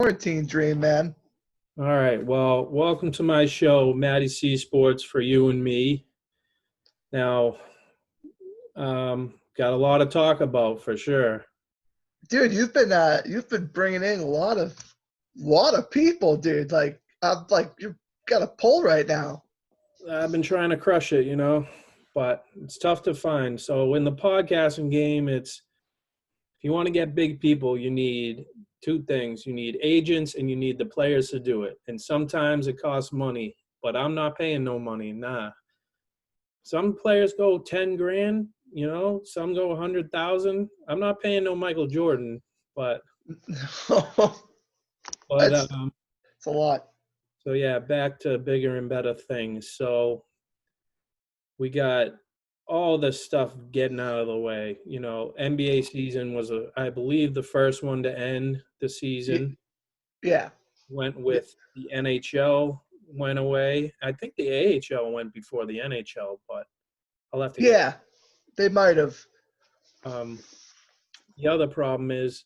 quarantine dream, man. All right. Well, welcome to my show, Matty C Sports for you and me. Now, got a lot to talk about for sure. Dude, you've been bringing in a lot of people, dude. I'm you've got a pull right now. I've been trying to crush it, but it's tough to find. So in the podcasting game, it's if you want to get big people, you need two things. You need agents and you need the players to do it. And sometimes it costs money, but I'm not paying no money. Nah. Some players go 10 grand, some go 100,000. I'm not paying no Michael Jordan, but but It's a lot. so yeah, back to bigger and better things. So we got all this stuff getting out of the way. NBA season was I believe the first one to end the season. Yeah. Went with the NHL went away. I think the AHL went before the NHL, but I'll have to get Yeah. They might have. The other problem is,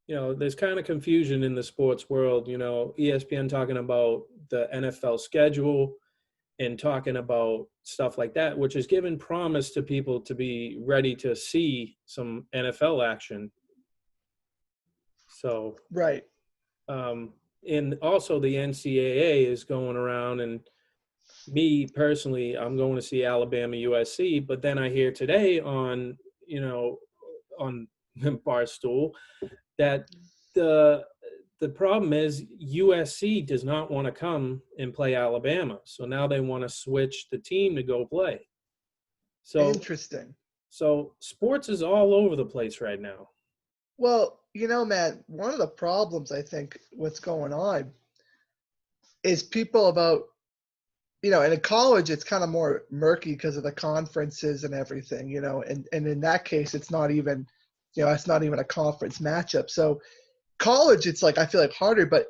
there's kind of confusion in the sports world. ESPN talking about the NFL schedule and talking about stuff like that, which has given promise to people to be ready to see some NFL action. So, Right. And also the NCAA is going around, and me personally, I'm going to see Alabama USC, but then I hear today on Barstool that the problem is USC does not want to come and play Alabama. So now they want to switch the team to go play. So Interesting. So sports is all over the place right now. Well, man, one of the problems I think what's going on is people and in college it's kind of more murky because of the conferences and everything, and in that case it's not even, it's not even a conference matchup. So college, it's I feel like harder, but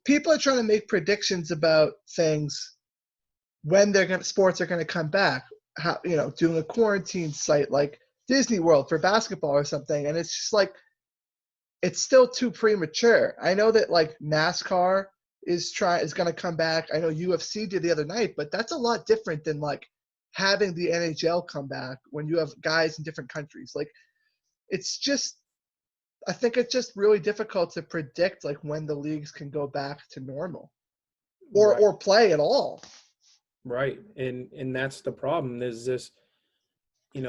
people are trying to make predictions about things when sports are going to come back, how, doing a quarantine site like Disney World for basketball or something. And it's just it's still too premature. I know that NASCAR is going to come back. I know UFC did the other night, but that's a lot different than having the NHL come back when you have guys in different countries. I think it's just really difficult to predict when the leagues can go back to normal or play at all. Right. And that's the problem. There's this, you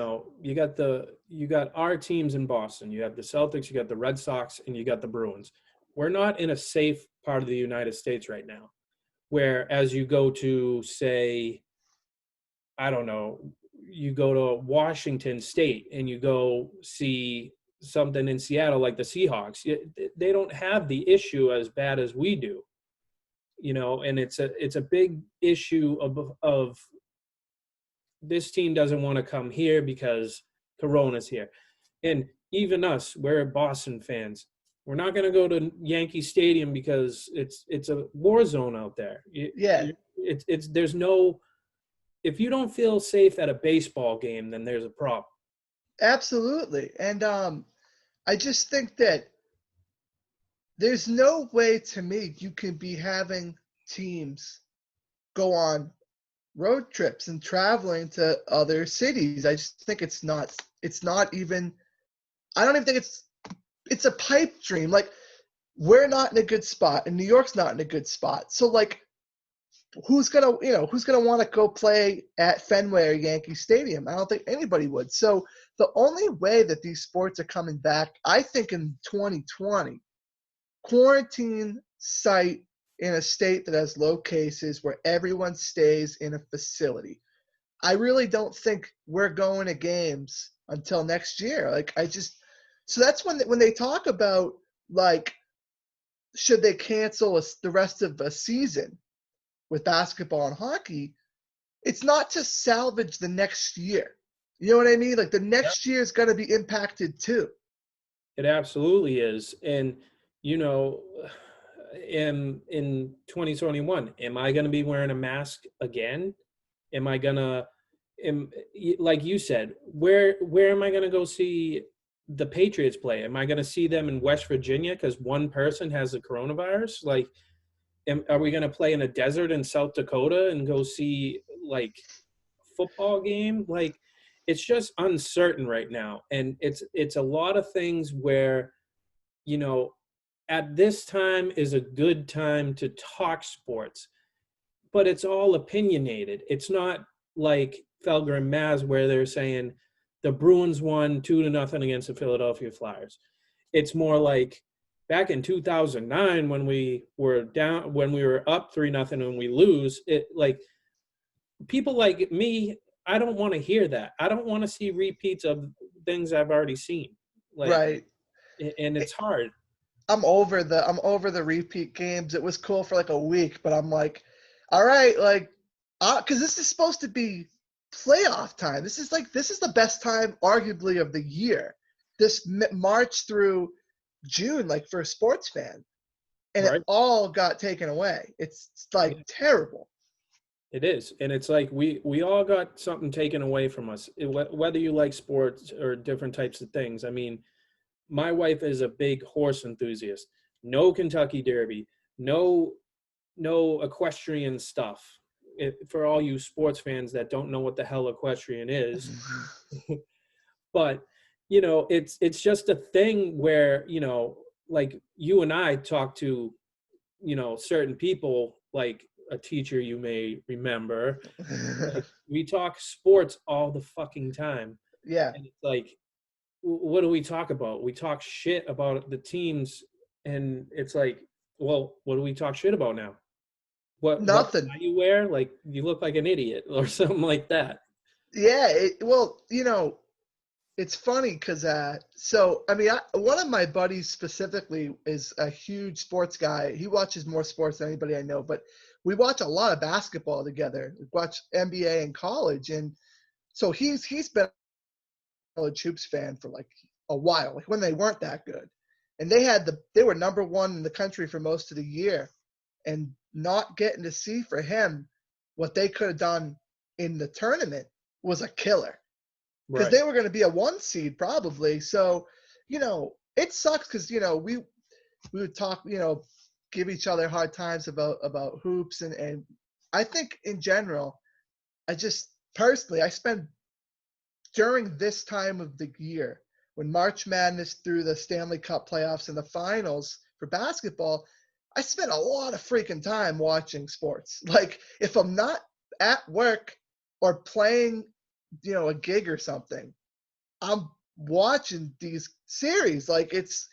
got our teams in Boston. You have the Celtics, you got the Red Sox, and you got the Bruins. We're not in a safe part of the United States right now. Whereas you go to, say, I don't know, you go to Washington State and you go see something in Seattle like the Seahawks. They don't have the issue as bad as we do, and it's a big issue of this team doesn't want to come here because Corona's here. And even us, we're Boston fans. We're not going to go to Yankee Stadium because it's a war zone out there. There's no, if you don't feel safe at a baseball game, then there's a problem. Absolutely. And I just think that there's no way, to me, you can be having teams go on road trips and traveling to other cities. I just think it's not even, I don't even think it's a pipe dream. We're not in a good spot and New York's not in a good spot. So who's gonna want to go play at Fenway or Yankee Stadium? I don't think anybody would. So the only way that these sports are coming back, I think, in 2020, quarantine site in a state that has low cases where everyone stays in a facility. I really don't think we're going to games until next year. So that's when they talk about should they cancel the rest of the season with basketball and hockey, it's not to salvage the next year. You know what I mean? The next year is going to be impacted too. It absolutely is. And, in 2021, am I going to be wearing a mask again? Am I going to, like you said, where am I going to go see the Patriots play? Am I going to see them in West Virginia because one person has the coronavirus? Like, are we going to play in a desert in South Dakota and go see like a football game? Like, it's just uncertain right now, and it's a lot of things where, you know, at this time is a good time to talk sports, but it's all opinionated. It's not like Felger and Maz where they're saying the Bruins won 2-0 against the Philadelphia Flyers. It's more like back in 2009 when we were down, when we were up 3-0 and we lose. It like people like me, I don't want to hear that. I don't want to see repeats of things I've already seen. Like, Right. and it's hard. I'm over the repeat games. It was cool for like a week, but I'm like, all right, like, because this is supposed to be playoff time. This is the best time, arguably, of the year. This March through June, like for a sports fan, and Right. it all got taken away. It's like terrible. It is, and it's like we all got something taken away from us, whether you like sports or different types of things. I mean, my wife is a big horse enthusiast. No Kentucky Derby, no equestrian stuff. For all you sports fans that don't know what the hell equestrian is, but you know, it's just a thing where, you know, like you and I talk to, you know, certain people, like a teacher you may remember. Like, we talk sports all the fucking time, Yeah. and it's like, what do we talk about? We talk shit about the teams, and it's like, well, what do we talk shit about now? What Nothing. tie you wear? Like, you look like an idiot or something like that. Yeah. Well, you know, it's funny because so I mean, one of my buddies specifically is a huge sports guy. He watches more sports than anybody I know, but we watch a lot of basketball together. We watch NBA in college, and so he's been a college hoops fan for like a while, like when they weren't that good, and they were number one in the country for most of the year, and not getting to see for him what they could have done in the tournament was a killer because Right. they were going to be a 1 seed probably. So, you know, it sucks because, you know, we would talk, you know, give each other hard times about hoops. And I think in general, I just personally, I spend during this time of the year when March Madness through the Stanley Cup playoffs and the finals for basketball, I spend a lot of freaking time watching sports. Like if I'm not at work or playing, you know, a gig or something, I'm watching these series. Like it's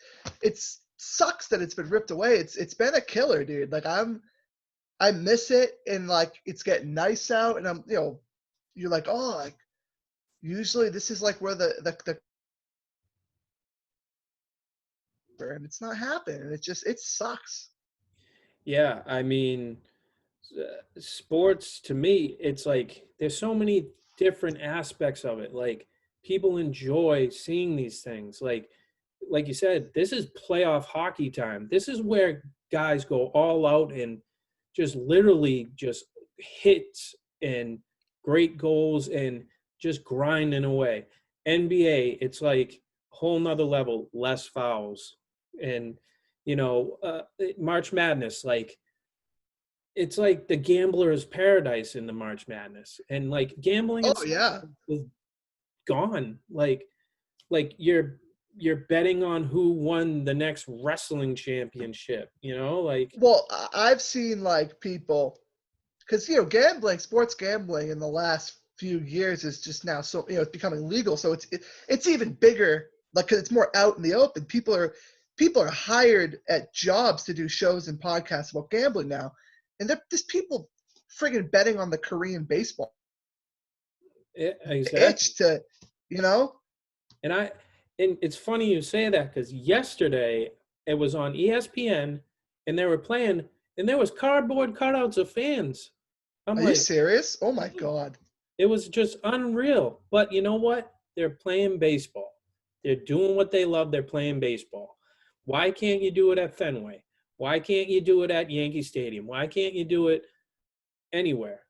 sucks that it's been ripped away. It's been a killer, dude. Like I miss it, and like it's getting nice out, and I'm, you know, you're like, oh, like usually this is like where the and it's not happening. It sucks. Yeah, I mean, sports to me, it's like there's so many different aspects of it. Like, people enjoy seeing these things. Like you said, this is playoff hockey time. This is where guys go all out and just literally just hits and great goals and just grinding away. NBA, it's like whole nother level, less fouls. And, you know, March Madness, like, it's like the gambler's paradise in the March Madness. And like gambling Oh itself yeah. is gone. Like you're betting on who won the next wrestling championship, you know, like. Well, I've seen like people, because you know, sports gambling in the last few years is just now so, you know, it's becoming legal. So it's even bigger, like 'cause it's more out in the open. People are hired at jobs to do shows and podcasts about gambling now, and there's people friggin' betting on the Korean baseball Exactly. itch to, you know. And it's funny you say that because yesterday it was on ESPN and they were playing and there was cardboard cutouts of fans. I'm Are you like, serious? Oh my "Dude, God. it was just unreal." But you know what? They're playing baseball. They're doing what they love. They're playing baseball. Why can't you do it at Fenway? Why can't you do it at Yankee Stadium? Why can't you do it anywhere?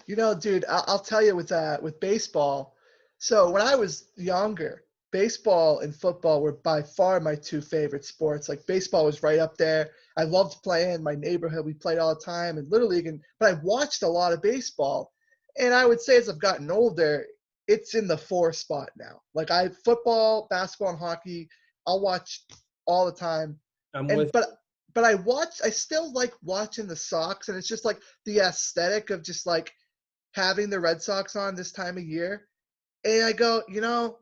You know, dude, I'll tell you with baseball. So when I was younger, baseball and football were by far my two favorite sports. Like baseball was right up there. I loved playing in my neighborhood. We played all the time in Little League, but I watched a lot of baseball. And I would say as I've gotten older, it's in the 4 spot now. Like football, basketball, and hockey, I'll watch all the time. I'm And with but I still like watching the Sox, and it's just like the aesthetic of just like having the Red Sox on this time of year. And I go, even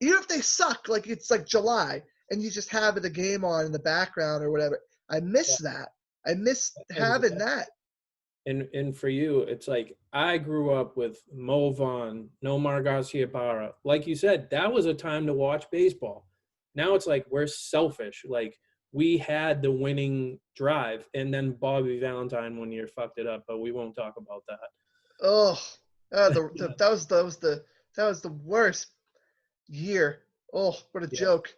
if they suck, like it's like July, and you just have the game on in the background or whatever. I miss that. I miss having that. And for you, it's like I grew up with Mo Vaughn, Nomar Garciaparra. Like you said, that was a time to watch baseball. Now it's like we're selfish. Like we had the winning drive, and then Bobby Valentine one year fucked it up, but we won't talk about that. Oh, that was the worst year. Oh, what a Yeah. joke.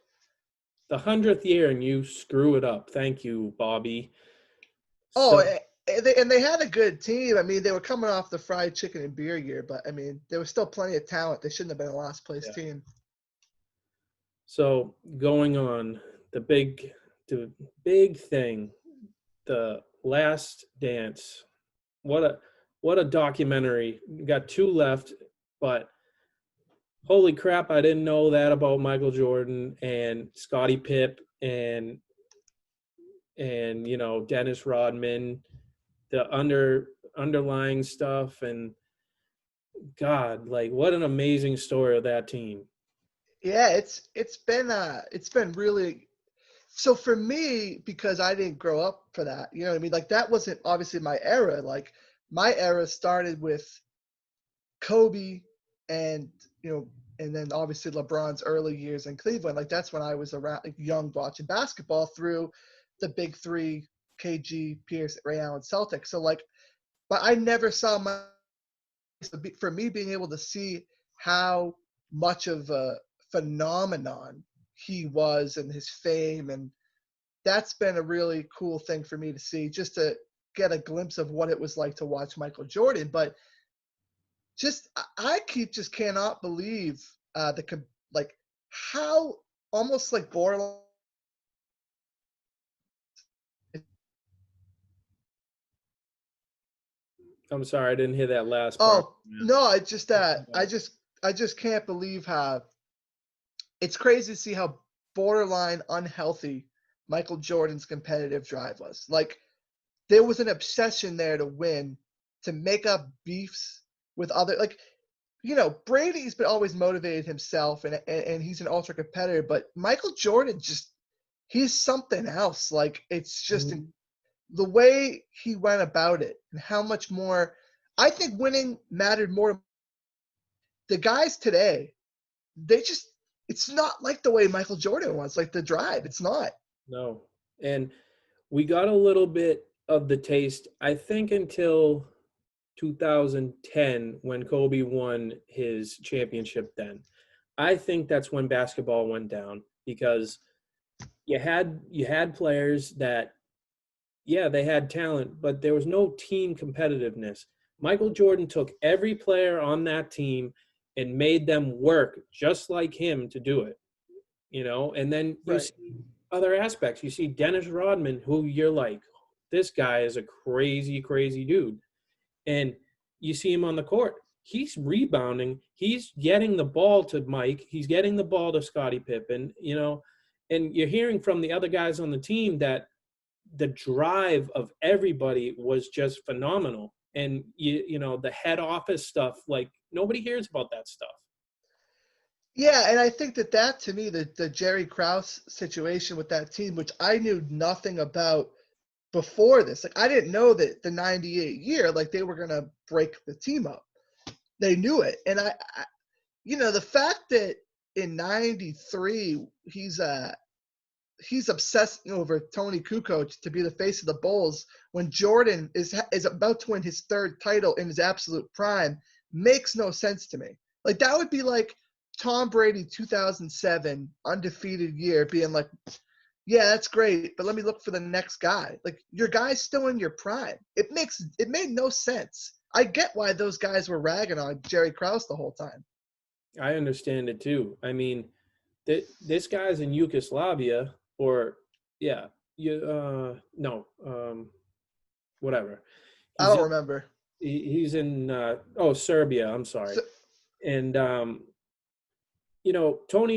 The 100th year, and you screw it up. Thank you, Bobby. Oh, So and they had a good team. I mean, they were coming off the fried chicken and beer year, but I mean, there was still plenty of talent. They shouldn't have been a last place team. So going on the big thing, the Last Dance. What a documentary. We got 2 left, but holy crap, I didn't know that about Michael Jordan and Scottie Pipp and Dennis Rodman, the underlying stuff, and God, like what an amazing story of that team. Yeah, it's been really. So for me, because I didn't grow up for that, you know what I mean? Like that wasn't obviously my era. Like my era started with Kobe and and then obviously LeBron's early years in Cleveland. Like that's when I was around like, young watching basketball through the big 3, KG, Pierce, Ray Allen, Celtics. So like, but I never saw for me being able to see how much of a phenomenon he was and his fame, and that's been a really cool thing for me to see, just to get a glimpse of what it was like to watch Michael Jordan. But just I just cannot believe like how almost like borderline. I'm sorry, I didn't hear that last part. Oh no, I just can't believe how it's crazy to see how borderline unhealthy Michael Jordan's competitive drive was. Like there was an obsession there to win, to make up beefs with other like Brady's been always motivated himself and he's an ultra competitor, but Michael Jordan he's something else. Like it's just the way he went about it and how much more I think winning mattered more. The guys today, it's not like the way Michael Jordan was, like the drive. It's not. No. And we got a little bit of the taste, I think, until 2010 when Kobe won his championship then. I think that's when basketball went down because you had players that they had talent, but there was no team competitiveness. Michael Jordan took every player on that team and made them work just like him to do it. And then you see other aspects. You see Dennis Rodman, who you're like, this guy is a crazy, crazy dude. And you see him on the court. He's rebounding. He's getting the ball to Mike. He's getting the ball to Scottie Pippen, and you're hearing from the other guys on the team that the drive of everybody was just phenomenal. And, the head office stuff, like nobody hears about that stuff. Yeah, and I think that to me, the Jerry Krause situation with that team, which I knew nothing about before this. Like I didn't know that the 98 year, like they were gonna break the team up. They knew it. And I the fact that in 93 he's obsessed over Tony Kukoc to be the face of the Bulls when Jordan is about to win his 3rd title in his absolute prime makes no sense to me. Like that would be like Tom Brady 2007 undefeated year being like, yeah, that's great, but let me look for the next guy. Like your guy's still in your prime. It made no sense. I get why those guys were ragging on Jerry Krause the whole time. I understand it too. I mean, This guy's in Yugoslavia, or yeah, no, whatever. I He's don't in remember. he's in Serbia. I'm sorry. So, And Tony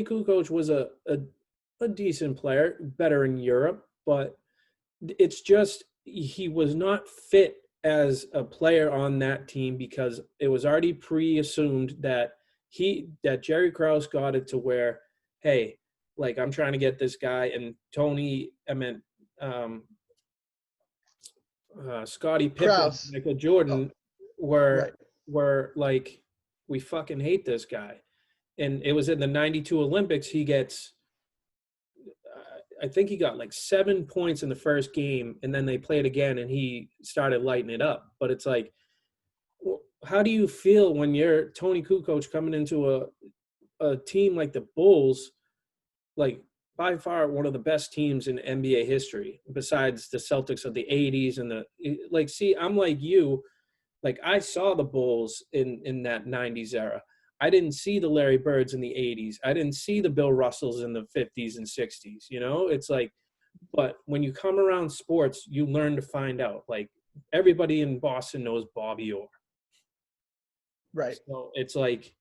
Kukoc was a decent player, better in Europe, but it's just he was not fit as a player on that team because it was already pre-assumed that Jerry Krause got it to where, hey, like I'm trying to get this guy, and um, Scottie Pippen, Kraus. Michael Oh, Jordan right. were like, we fucking hate this guy. And it was in the 92 Olympics. He gets, I think he got like 7 points in the first game, and then they played again, and he started lighting it up. But it's like, how do you feel when you're Tony Kukoc coming into a team like the Bulls, like by far one of the best teams in NBA history, besides the Celtics of the 80s and see, I'm like you, like I saw the Bulls in that 90s era. I didn't see the Larry Birds in the 80s. I didn't see the Bill Russells in the 50s and 60s. It's like, but when you come around sports, you learn to find out. Like everybody in Boston knows Bobby Orr. Right. So it's like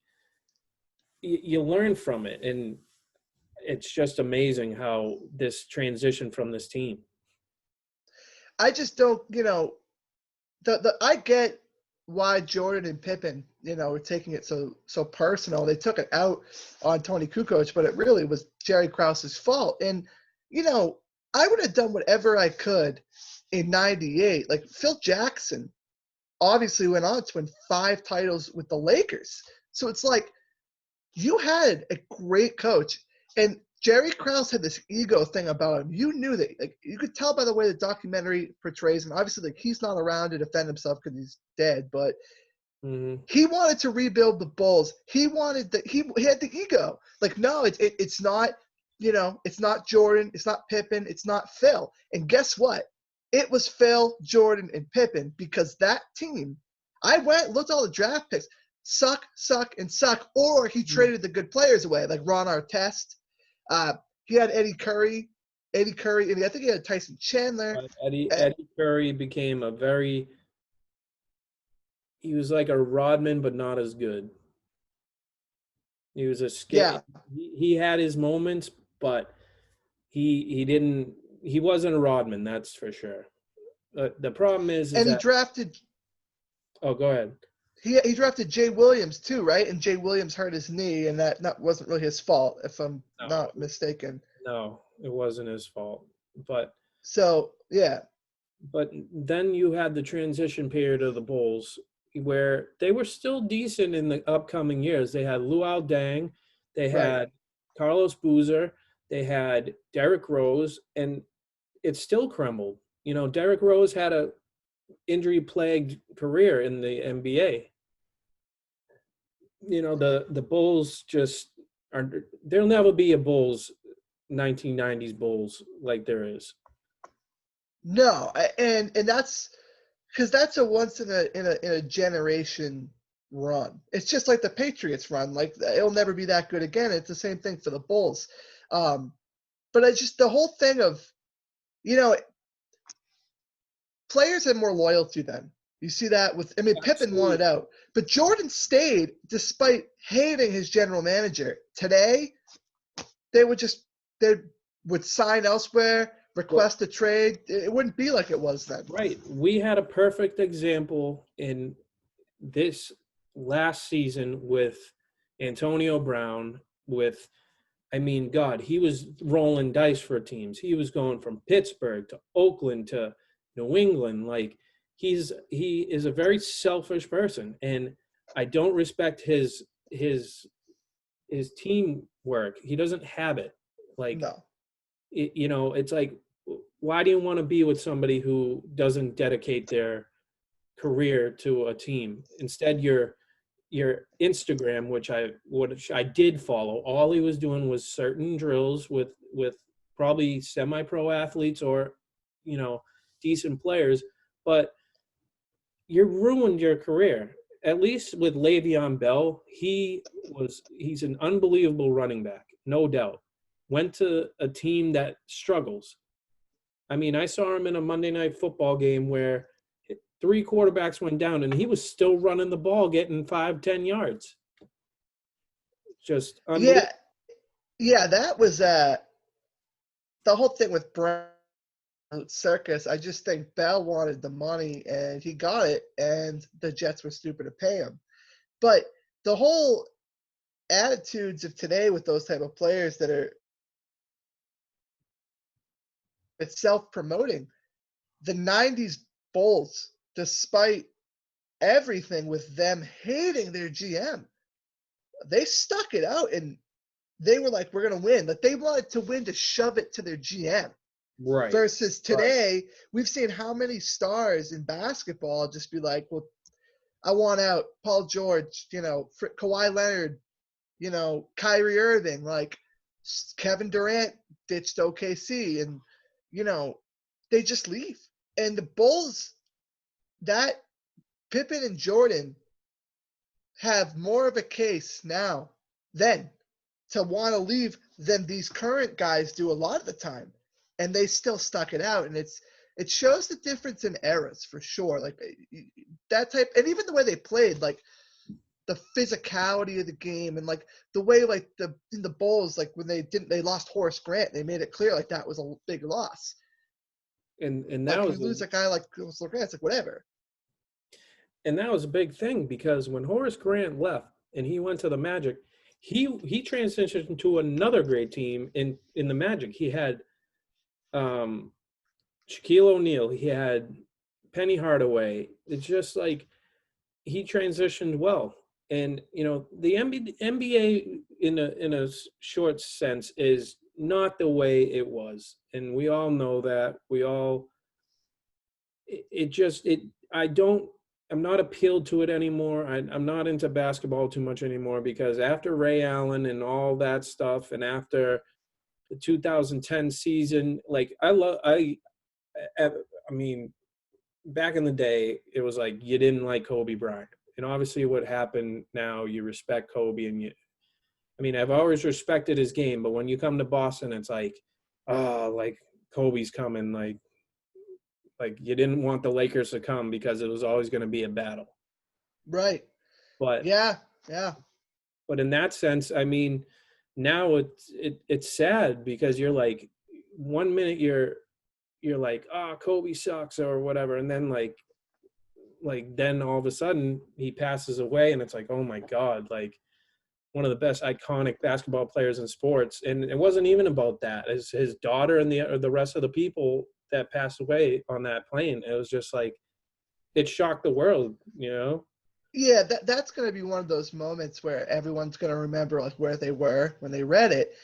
you learn from it, and it's just amazing how this transition from this team. I just don't, I get why Jordan and Pippen, were taking it so personal. They took it out on Tony Kukoc, but it really was Jerry Krause's fault. And, I would have done whatever I could in 98. Like Phil Jackson obviously went on to win 5 titles with the Lakers. So it's like you had a great coach, and Jerry Krause had this ego thing about him. You knew that, like you could tell by the way the documentary portrays him. Obviously, like he's not around to defend himself because he's dead, but he wanted to rebuild the Bulls. He wanted he had the ego. Like, no, it's not, it's not Jordan, it's not Pippen, it's not Phil. And guess what? It was Phil, Jordan, and Pippen, because that team, I went looked at all the draft picks, suck, and suck, or he traded the good players away, like Ron Artest. He had Eddie Curry, and I think he had Tyson Chandler. Eddie Curry became he was like a Rodman, but not as good. He was a Yeah. He had his moments, but he wasn't a Rodman, that's for sure. The problem is And he that drafted. Oh, go ahead. He drafted Jay Williams too, right? And Jay Williams hurt his knee, and that wasn't really his fault, if I'm not mistaken. No, it wasn't his fault. But so yeah. But then you had the transition period of the Bulls where they were still decent in the upcoming years. They had Luol Deng, they had Carlos Boozer, they had Derrick Rose, and it still crumbled. Derrick Rose had a injury-plagued career in the NBA. The Bulls just are. There'll never be a Bulls 1990s Bulls like there is. No, and that's because that's a once in a generation run. It's just like the Patriots run. Like it'll never be that good again. It's the same thing for the Bulls. But I just the whole thing of, players had more loyalty then. You see that with Pippen wanted out, but Jordan stayed despite hating his general manager. Today, they would sign elsewhere, request a trade. It wouldn't be like it was then. Right. We had a perfect example in this last season with Antonio Brown. God, he was rolling dice for teams. He was going from Pittsburgh to Oakland to New England. Like he is a very selfish person, and I don't respect his teamwork. He doesn't have it. Like, no. It's like, why do you want to be with somebody who doesn't dedicate their career to a team? Instead, your Instagram, which I did follow, all he was doing was certain drills with probably semi-pro athletes or, decent players, but you ruined your career. At least with Le'Veon Bell, he's an unbelievable running back. no doubt. Went to a team that struggles. I mean, I saw him in a Monday Night Football game where 3 quarterbacks went down, and he was still running the ball, getting 5, 10 yards. Just unbelievable. Yeah, yeah, that was the whole thing with Brown circus. I just think Bell wanted the money and he got it, and the Jets were stupid to pay him. But the whole attitudes of today with those type of players that are it's self-promoting. The 90s Bulls, despite everything with them hating their GM, they stuck it out and they were like, we're going to win. Like they wanted to win to shove it to their GM. Right. Versus today, we've seen how many stars in basketball just be like, well, I want out Paul George, Kawhi Leonard, Kyrie Irving, like Kevin Durant ditched OKC, and, they just leave. And the Bulls, that Pippen and Jordan have more of a case now then to want to leave than these current guys do a lot of the time. And they still stuck it out. And it shows the difference in eras for sure. Like that type, and even the way they played, like the physicality of the game and like the way like in the Bulls, like when they lost Horace Grant, they made it clear like that was a big loss. And that like was you lose a guy like Horace Grant, it's like whatever. And that was a big thing because when Horace Grant left and he went to the Magic, he transitioned to another great team in the Magic. He had Shaquille O'Neal, he had Penny Hardaway. It's just like he transitioned well. And the NBA in a short sense is not the way it was, and we all know that. I'm not appealed to it anymore. I'm not into basketball too much anymore because after Ray Allen and all that stuff, and after the 2010 season, like I mean, back in the day, it was like you didn't like Kobe Bryant, and obviously, what happened now, you respect Kobe, and I've always respected his game, but when you come to Boston, it's like, like Kobe's coming, like you didn't want the Lakers to come because it was always going to be a battle. Right. But yeah. But in that sense, now it's sad because you're like, 1 minute you're like, Kobe sucks or whatever, and then like then all of a sudden he passes away, and it's like, oh my God, like one of the best iconic basketball players in sports. And it wasn't even about that. It's his daughter and the rest of the people that passed away on that plane. It was just like, it shocked the world, Yeah, that's going to be one of those moments where everyone's going to remember like where they were when they read it.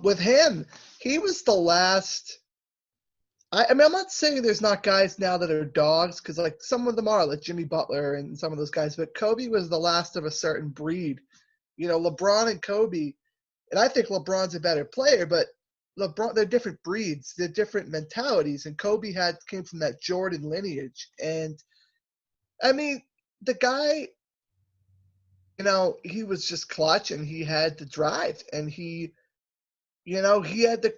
With him, he was the last. I'm not saying there's not guys now that are dogs, because like some of them are, like Jimmy Butler and some of those guys, but Kobe was the last of a certain breed. LeBron and Kobe, and I think LeBron's a better player, but LeBron, they're different breeds, they're different mentalities, and Kobe came from that Jordan lineage. And the guy, he was just clutch, and he had the drive, and he had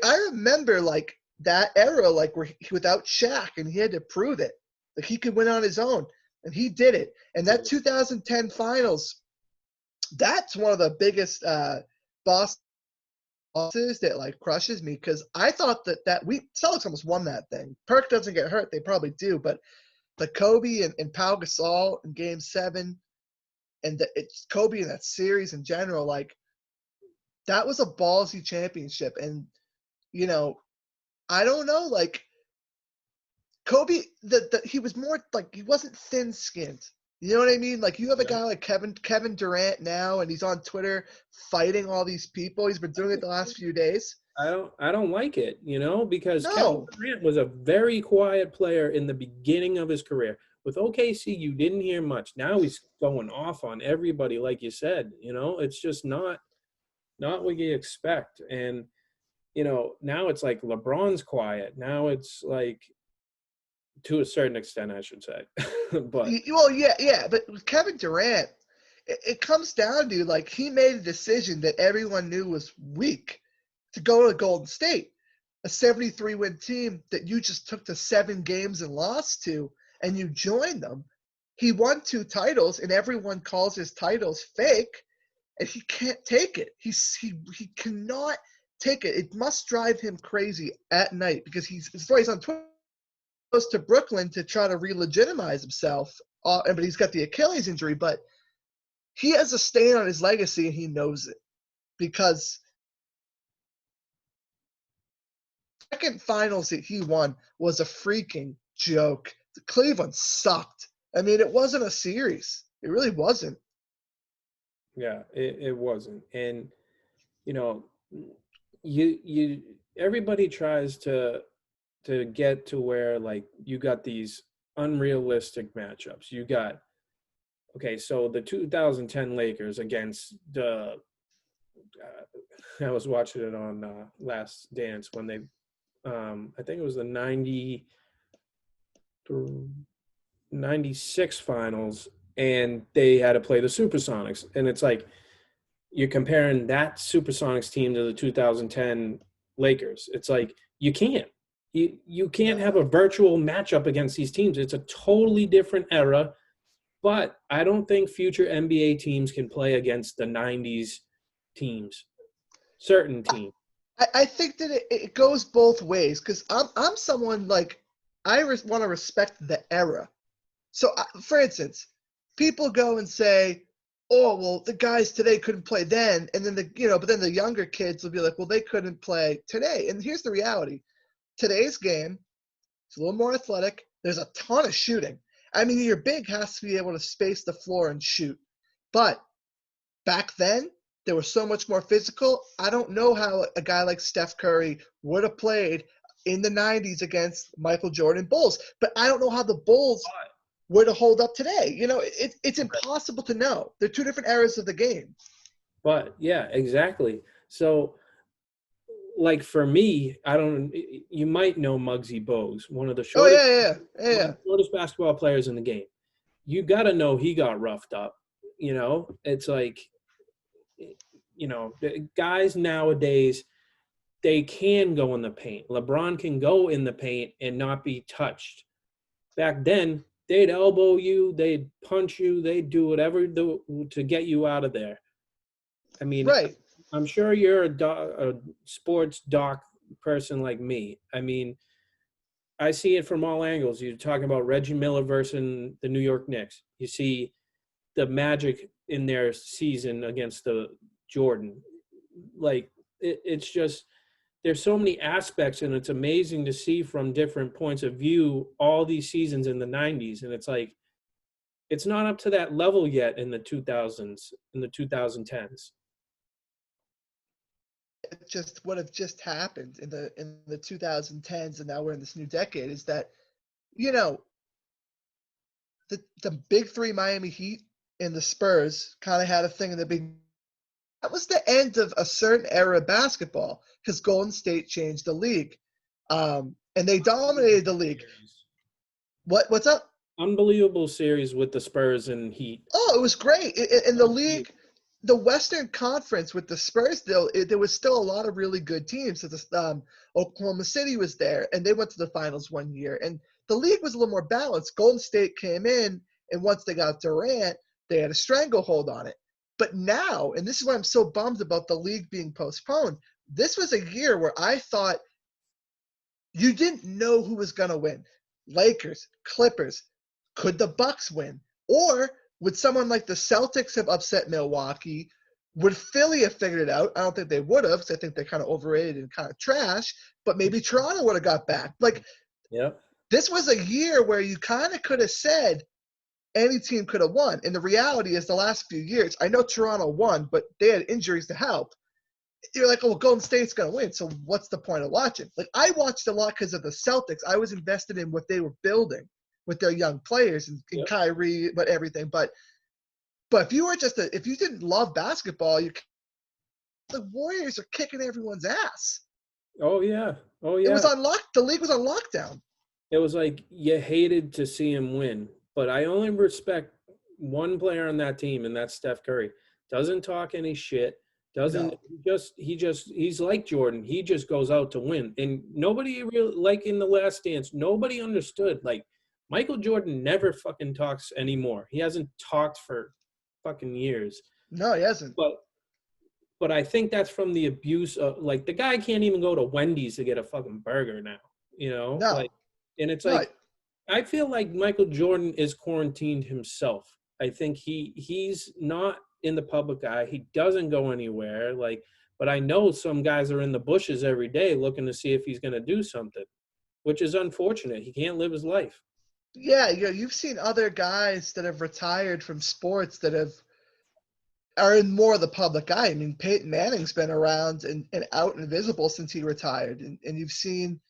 I remember like that era, like where without Shaq, and he had to prove it, like he could win on his own, and he did it. And that 2010 finals, that's one of the biggest losses that like crushes me, because I thought that we Celtics almost won that thing. Perk doesn't get hurt, they probably do, but the Kobe and Pau Gasol in Game 7, and it's Kobe in that series in general, like that was a ballsy championship. And I don't know, like Kobe, he was more like, he wasn't thin-skinned. You know what I mean? Like you have a guy like Kevin Durant now, and he's on Twitter fighting all these people. He's been doing it the last few days. I don't like it, because No. Kevin Durant was a very quiet player in the beginning of his career. With OKC, you didn't hear much. Now he's going off on everybody, like you said. It's just not what you expect. And now it's like LeBron's quiet. Now it's like, to a certain extent, I should say. But Well, yeah. But with Kevin Durant, it comes down to, like, he made a decision that everyone knew was weak to go to Golden State, a 73-win team that you just took to 7 games and lost to, and you joined them. He won 2 titles, and everyone calls his titles fake, and he can't take it. He cannot take it. It must drive him crazy at night because he's on Twitter, goes to Brooklyn to try to re-legitimize himself, but he's got the Achilles injury, but he has a stain on his legacy, and he knows it because the second finals that he won was a freaking joke. Cleveland sucked. I mean, it wasn't a series. It really wasn't. Yeah, it wasn't. And, you know, you everybody tries to get to where, like, you got these unrealistic matchups. You got, okay, so the 2010 Lakers against the I was watching it on Last Dance when they I think it was the 96 finals, and they had to play the Supersonics. And it's like, you're comparing that Supersonics team to the 2010 Lakers. It's like, you can't. You can't have a virtual matchup against these teams. It's a totally different era. But I don't think future NBA teams can play against the 90s teams, certain teams. I think that it goes both ways because I'm someone like I want to respect the era. So, for instance, people go and say, "Oh, well, the guys today couldn't play then," and then but then the younger kids will be like, "Well, they couldn't play today." And here's the reality: today's game is a little more athletic. There's a ton of shooting. I mean, your big has to be able to space the floor and shoot. But back then, they were so much more physical. I don't know how a guy like Steph Curry would have played in the 90s against Michael Jordan Bulls. But I don't know how the Bulls would have hold up today. It's impossible to know. They're 2 different eras of the game. But, yeah, exactly. So, like, for me, you might know Muggsy Bogues, one of the shortest, shortest basketball players in the game. You got to know he got roughed up. It's like, the guys nowadays, they can go in the paint. LeBron can go in the paint and not be touched. Back then, they'd elbow you, they'd punch you, they'd do whatever to get you out of there. I mean, right. I'm sure you're a sports doc person like me. I mean, I see it from all angles. You're talking about Reggie Miller versus the New York Knicks. You see the Magic in their season against the Jordan. Like, it's just, there's so many aspects, and it's amazing to see from different points of view all these seasons in the 90s. And it's like, it's not up to that level yet in the 2000s, in the 2010s. Just what have just happened in the 2010s, and now we're in this new decade, is that the big 3 Miami Heat and the Spurs kind of had a thing in the big. That was the end of a certain era of basketball because Golden State changed the league, and they dominated the league. What's up? Unbelievable series with the Spurs and Heat. Oh, it was great. In the league, the Western Conference with the Spurs, there was still a lot of really good teams. So Oklahoma City was there, and they went to the finals one year. And the league was a little more balanced. Golden State came in, and once they got Durant, they had a stranglehold on it. But now, and this is why I'm so bummed about the league being postponed, this was a year where I thought you didn't know who was going to win. Lakers, Clippers, could the Bucks win? Or would someone like the Celtics have upset Milwaukee? Would Philly have figured it out? I don't think they would have because I think they're kind of overrated and kind of trash. But maybe Toronto would have got back. This was a year where you kind of could have said any team could have won. And the reality is the last few years, I know Toronto won, but they had injuries to help. You're like, oh, Golden State's going to win. So what's the point of watching? Like, I watched a lot because of the Celtics. I was invested in what they were building with their young players and Kyrie, but everything. But if you were if you didn't love basketball, the Warriors are kicking everyone's ass. Oh yeah. It was on the league was on lockdown. It was like you hated to see him win, but I only respect one player on that team, and that's Steph Curry. Doesn't talk any shit. Doesn't No. he's like Jordan. He just goes out to win. And nobody really, like in the Last Dance, nobody understood. Like Michael Jordan never fucking talks anymore. He hasn't talked for fucking years. No, he hasn't. But I think that's from the abuse of, like, the guy can't even go to Wendy's to get a fucking burger now, you know? No. Like, and it's No. like, I feel like Michael Jordan is quarantined himself. I think he's not in the public eye. He doesn't go anywhere. Like, but I know some guys are in the bushes every day looking to see if he's going to do something, which is unfortunate. He can't live his life. Yeah, you've seen other guys that have retired from sports that are in more of the public eye. I mean, Peyton Manning's been around and out and visible since he retired. And you've seen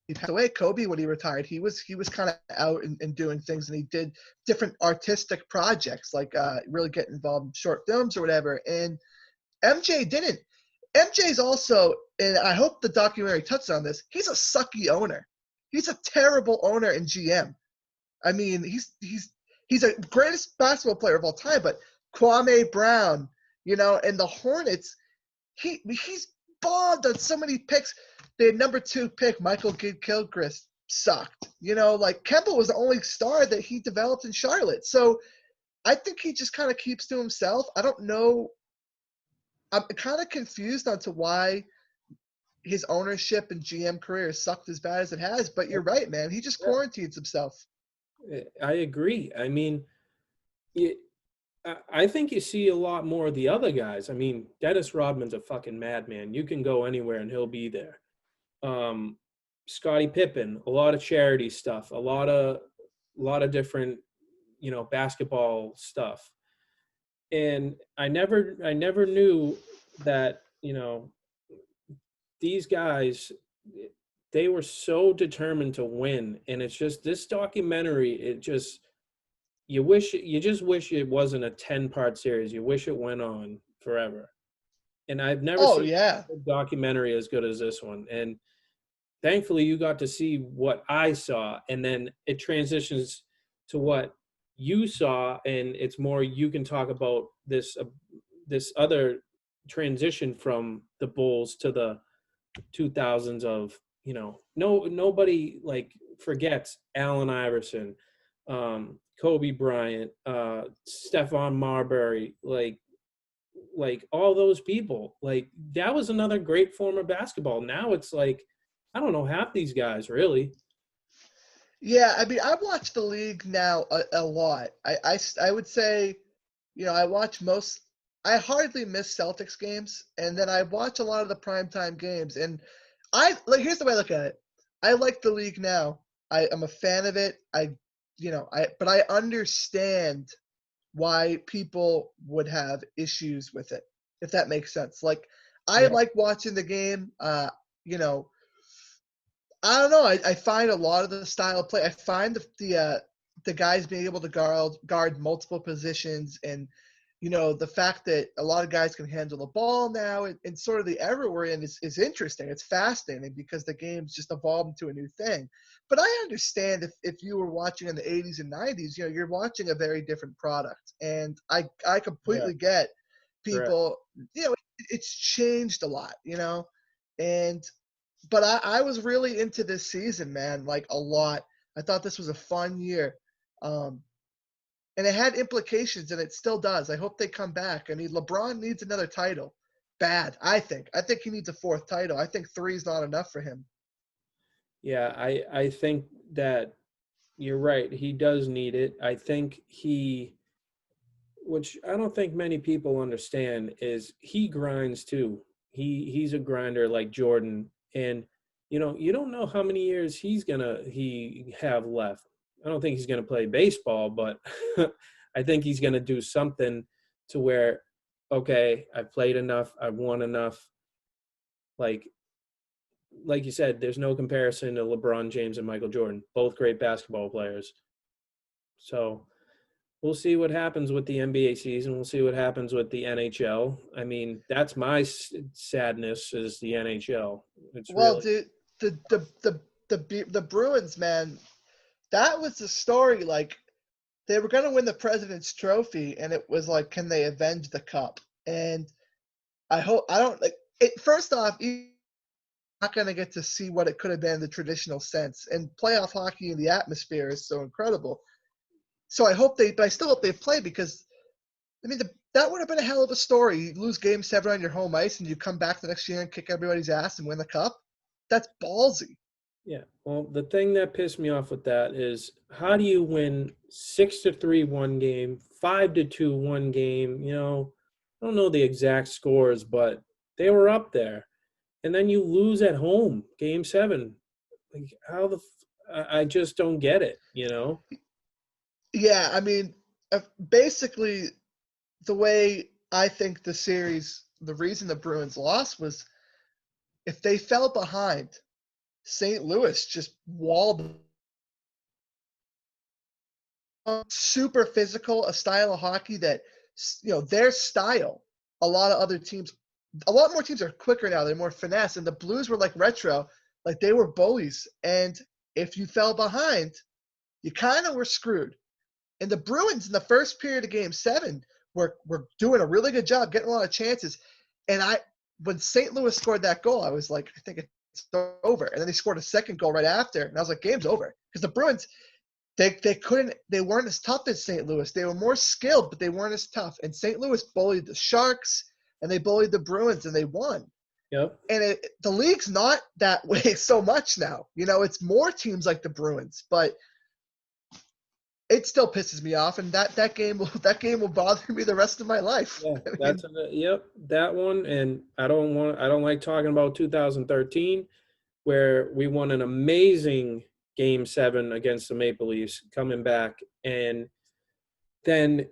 he passed away. Kobe, when he retired, he was kind of out and doing things, and he did different artistic projects, like really get involved in short films or whatever. And MJ didn't. MJ's also, and I hope the documentary touches on this, he's a sucky owner. He's a terrible owner and GM. I mean, he's a greatest basketball player of all time, but Kwame Brown, and the Hornets, he's bombed on so many picks. Their number 2 pick, Michael Gilchrist, sucked. Like Kemba was the only star that he developed in Charlotte. So I think he just kind of keeps to himself. I don't know. I'm kind of confused onto why his ownership and GM career sucked as bad as it has. But you're right, man. He just quarantines himself. I agree. I mean, I think you see a lot more of the other guys. I mean, Dennis Rodman's a fucking madman. You can go anywhere and he'll be there. Scottie Pippen, a lot of charity stuff, a lot of different, basketball stuff. And I never knew that, these guys, they were so determined to win. And it's just this documentary, you just wish it wasn't a 10-part series. You wish it went on forever. And I've never Oh, seen yeah. a documentary as good as this one. And thankfully you got to see what I saw, and then it transitions to what you saw, and it's more, you can talk about this other transition from the Bulls to the 2000s of, nobody like forgets Allen Iverson, Kobe Bryant, Stephon Marbury, like all those people. Like that was another great form of basketball. Now it's like, I don't know half these guys really. Yeah, I mean, I watch the league now a lot. I would say, I watch most. I hardly miss Celtics games, and then I watch a lot of the primetime games. And here's the way I look at it. I like the league now. I'm a fan of it. But I understand why people would have issues with it, if that makes sense. Like, I like watching the game. I don't know. I find a lot of the style of play. I find the guys being able to guard multiple positions, and the fact that a lot of guys can handle the ball now, and sort of the era we're in is interesting. It's fascinating because the game's just evolved into a new thing. But I understand if you were watching in the 80s and 90s, you're watching a very different product, and I completely get people. It's changed a lot, and. But I was really into this season, man, like a lot. I thought this was a fun year. And it had implications, and it still does. I hope they come back. I mean, LeBron needs another title. Bad, I think. I think he needs a 4th title. I think 3 is not enough for him. Yeah, I think that you're right. He does need it. I think which I don't think many people understand, is he grinds too. He's a grinder like Jordan. And you don't know how many years he have left. I don't think he's gonna play baseball, but I think he's gonna do something to where, okay, I've played enough, I've won enough. Like you said, there's no comparison to LeBron James and Michael Jordan, both great basketball players. So we'll see what happens with the NBA season. We'll see what happens with the NHL. I mean, that's my sadness, is the NHL. It's Well, really. dude, the Bruins, man, that was the story. Like they were going to win the President's Trophy, and it was like, can they avenge the cup? And I don't like it. First off, you're not going to get to see what it could have been in the traditional sense. And playoff hockey and the atmosphere is so incredible. So but I still hope they play because I mean, that would have been a hell of a story. You lose Game 7 on your home ice, and you come back the next year and kick everybody's ass and win the cup. That's ballsy. Yeah. Well, the thing that pissed me off with that is how do you win 6-3 one game, 5-2 one game? I don't know the exact scores, but they were up there. And then you lose at home, Game 7. Like I just don't get it. Yeah, I mean, basically, the way I think the reason the Bruins lost was if they fell behind, St. Louis just walled them. Super physical, a style of hockey that, their style, a lot more teams are quicker now. They're more finesse. And the Blues were like retro, like they were bullies. And if you fell behind, you kind of were screwed. And the Bruins in the first period of Game 7 were doing a really good job, getting a lot of chances. And when St. Louis scored that goal, I was like, I think it's over. And then they scored a second goal right after, and I was like, game's over. Because the Bruins, they weren't as tough as St. Louis. They were more skilled, but they weren't as tough. And St. Louis bullied the Sharks, and they bullied the Bruins, and they won. Yep. And the league's not that way so much now. It's more teams like the Bruins, but it still pisses me off, and that game will bother me the rest of my life. Yeah, I mean, yep, that one. And I don't like talking about 2013 where we won an amazing Game 7 against the Maple Leafs coming back, and then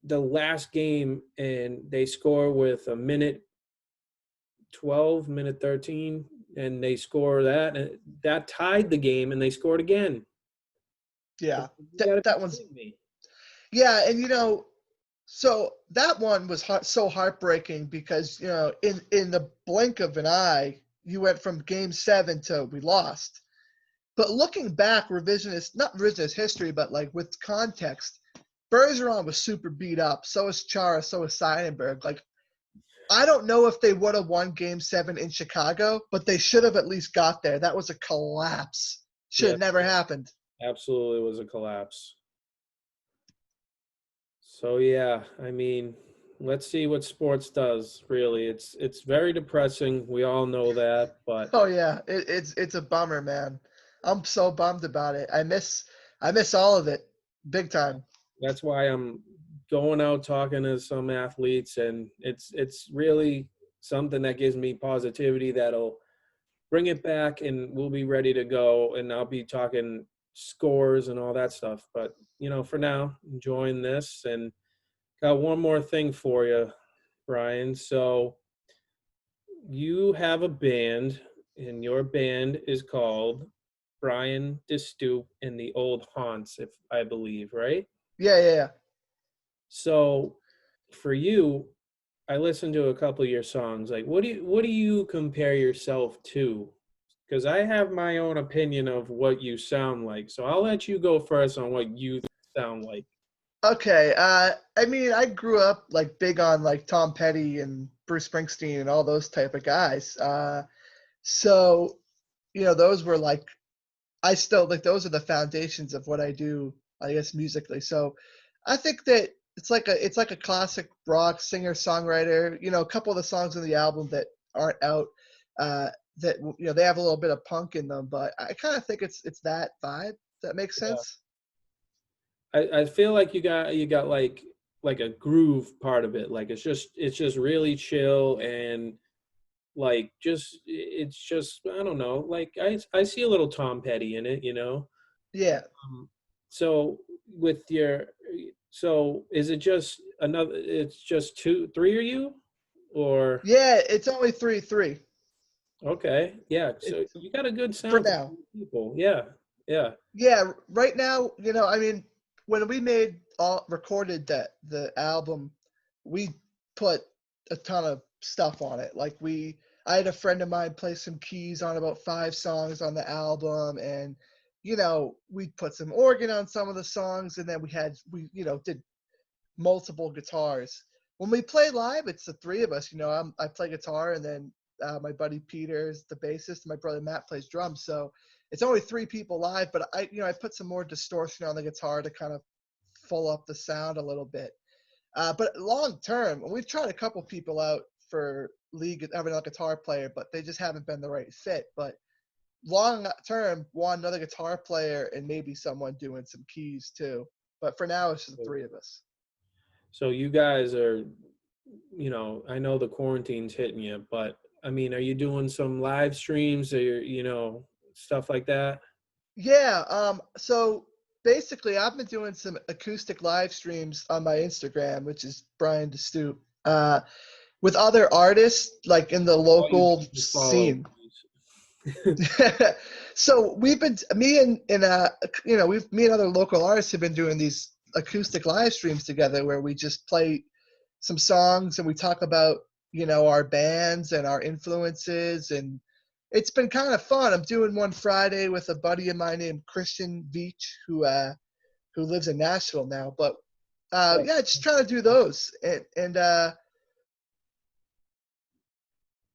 the last game and they score with a minute 12, minute 13, and they score that, and that tied the game, and they scored again. yeah, You gotta be that one's kidding me. yeah, and so that one was so heartbreaking because in the blink of an eye, you went from Game 7 to we lost. But looking back, not revisionist history, but like with context, Bergeron was super beat up. So was Chara. So was Seidenberg. Like, I don't know if they would have won Game 7 in Chicago, but they should have at least got there. That was a collapse. Should Yeah, have never happened. absolutely was a collapse. So yeah, I mean, let's see what sports does. Really, it's very depressing. We all know that, but Oh yeah, it's a bummer, man. I'm so bummed about it. I miss all of it, big time. that's why I'm going out talking to some athletes, and it's really something that gives me positivity that'll bring it back, and we'll be ready to go. And I'll be talking scores and all that stuff. But for now, enjoying this, and got one more thing for you, Brian. So you have a band, and your band is called Brian DeStoop and the Old Haunts, if I believe, right? Yeah, yeah, yeah. So for you, I listened to a couple of your songs. Like, what do you compare yourself to? Because I have my own opinion of what you sound like. So I'll let you go first on what you sound like. Okay. I mean, I grew up like big on like Tom Petty and Bruce Springsteen and all those type of guys. So those were like I still like those are the foundations of what I do, I guess musically. So I think that it's like a classic rock singer songwriter. A couple of the songs on the album that aren't out, that they have a little bit of punk in them, but I kind of think it's that vibe. If that makes Yeah. sense. I feel like you got like a groove part of it. Like it's just really chill, and like it's just I don't know. Like I see a little Tom Petty in it. Yeah. Um, so with your so is it just another? It's just two, three of you, or Yeah. It's only 3-3. okay, yeah. So It's you got a good for sound for now. three people. Yeah, yeah, Yeah, right now, I mean, when we recorded the album, we put a ton of stuff on it. Like I had a friend of mine play some keys on about 5 songs on the album, and we put some organ on some of the songs, and then we did multiple guitars. When we play live, it's the three of us. I play guitar, and then my buddy Peter is the bassist, and my brother Matt plays drums. So it's only three people live, but I put some more distortion on the guitar to kind of full up the sound a little bit. But long term, we've tried a couple people out for lead having a guitar player, but they just haven't been the right fit. But long term, want another guitar player and maybe someone doing some keys too. But for now, it's just the three of us. So you guys are, I know the quarantine's hitting you, but I mean, are you doing some live streams or, stuff like that? Yeah. So basically, I've been doing some acoustic live streams on my Instagram, which is Brian DeStoop, with other artists like in the All you local do is follow. scene. So we've been me and me and other local artists have been doing these acoustic live streams together where we just play some songs and we talk about our bands and our influences, and it's been kind of fun. I'm doing one Friday with a buddy of mine named Christian Veach who lives in Nashville now, but yeah, just trying to do those, and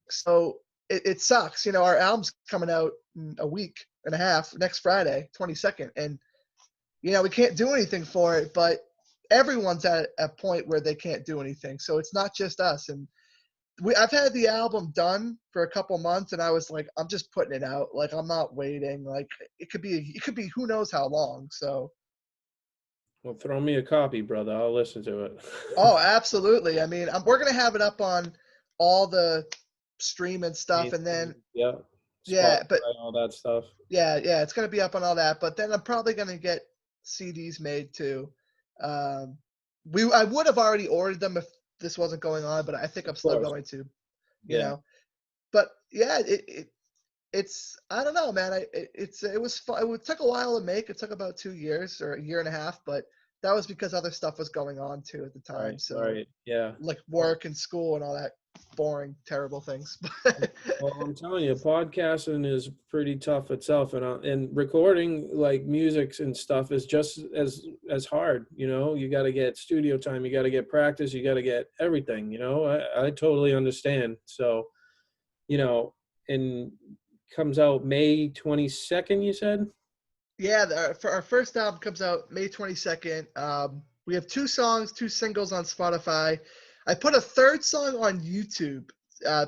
so it sucks. Our album's coming out in a week and a half, next Friday, 22nd. And, we can't do anything for it, but everyone's at a point where they can't do anything. So it's not just us. And I've had the album done for a couple months, and I was like, I'm just putting it out. Like, I'm not waiting. Like, it could be who knows how long. So. Well, throw me a copy, brother. I'll listen to it. Oh, absolutely. I mean, we're going to have it up on all the stream and stuff, and then yeah, yeah, but all that stuff. yeah, it's going to be up on all that, but then I'm probably going to get CDs made too. I would have already ordered them if this wasn't going on, but I think I'm still going to, but yeah, it's I don't know, man. It was fun. It took a while to make. It took about 2 years or a year and a half, but that was because other stuff was going on too at the time. Right. Yeah. Like work and school and all that boring, terrible things. Well, I'm telling you, podcasting is pretty tough itself, and recording like music and stuff is just as hard. You got to get studio time, you got to get practice, you got to get everything. I totally understand. So, and comes out May 22nd, you said? Yeah, for our first album comes out May 22nd. We have 2 songs, 2 singles on Spotify. I put a third song on YouTube.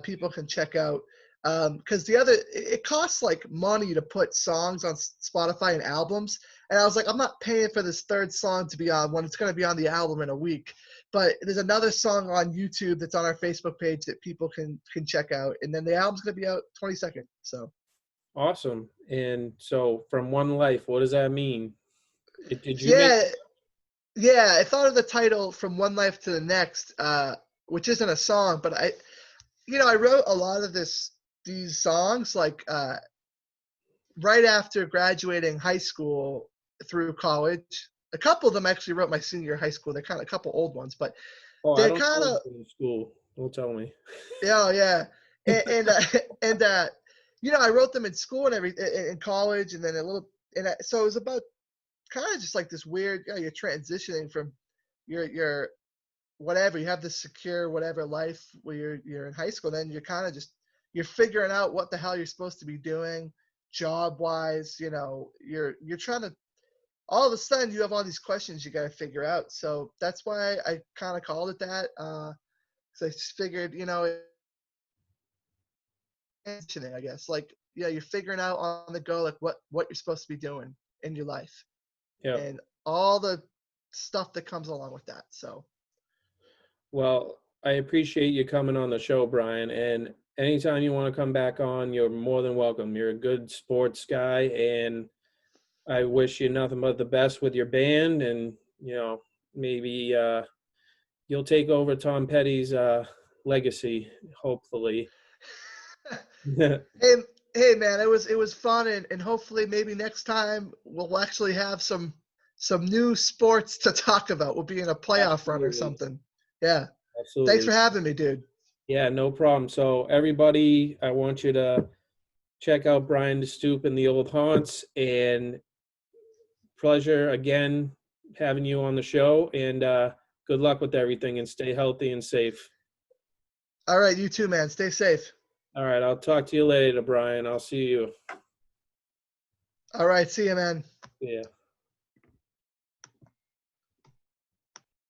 People can check out because it costs like money to put songs on Spotify and albums. And I was like, I'm not paying for this third song to be on when it's going to be on the album in a week. But there's another song on YouTube that's on our Facebook page that people can check out. And then the album's going to be out 22nd. So. Awesome. And so From One Life, what does that mean? Did you Yeah, I thought of the title From One Life to the Next, which isn't a song, but I wrote a lot of these songs like right after graduating high school through college. A couple of them actually wrote my senior year of high school. They're kind of a couple old ones, but they're kind of school. Don't tell me. Yeah. And I wrote them in school and in college, and then so it was about kind of just like this weird, you're transitioning from your whatever, you have this secure whatever life where you're in high school, then you're kind of just you're figuring out what the hell you're supposed to be doing job wise. You're trying to, all of a sudden you have all these questions you got to figure out. So that's why I kind of called it that, because I just figured, I guess, like, you're figuring out on the go, like what you're supposed to be doing in your life. Yeah. And all the stuff that comes along with that. So. Well, I appreciate you coming on the show, Brian. And anytime you want to come back on, you're more than welcome. You're a good sports guy, and I wish you nothing but the best with your band. And, maybe you'll take over Tom Petty's legacy, hopefully. Hey man, it was fun, and hopefully maybe next time we'll actually have some new sports to talk about. We'll be in a playoff run or something. Yeah. Absolutely. Thanks for having me, dude. Yeah, no problem. So everybody, I want you to check out Brian DeStoop and the Old Haunts, and pleasure again having you on the show, and good luck with everything, and stay healthy and safe. All right, you too, man. Stay safe. All right, I'll talk to you later, Brian. I'll see you. All right, see you, man. Yeah.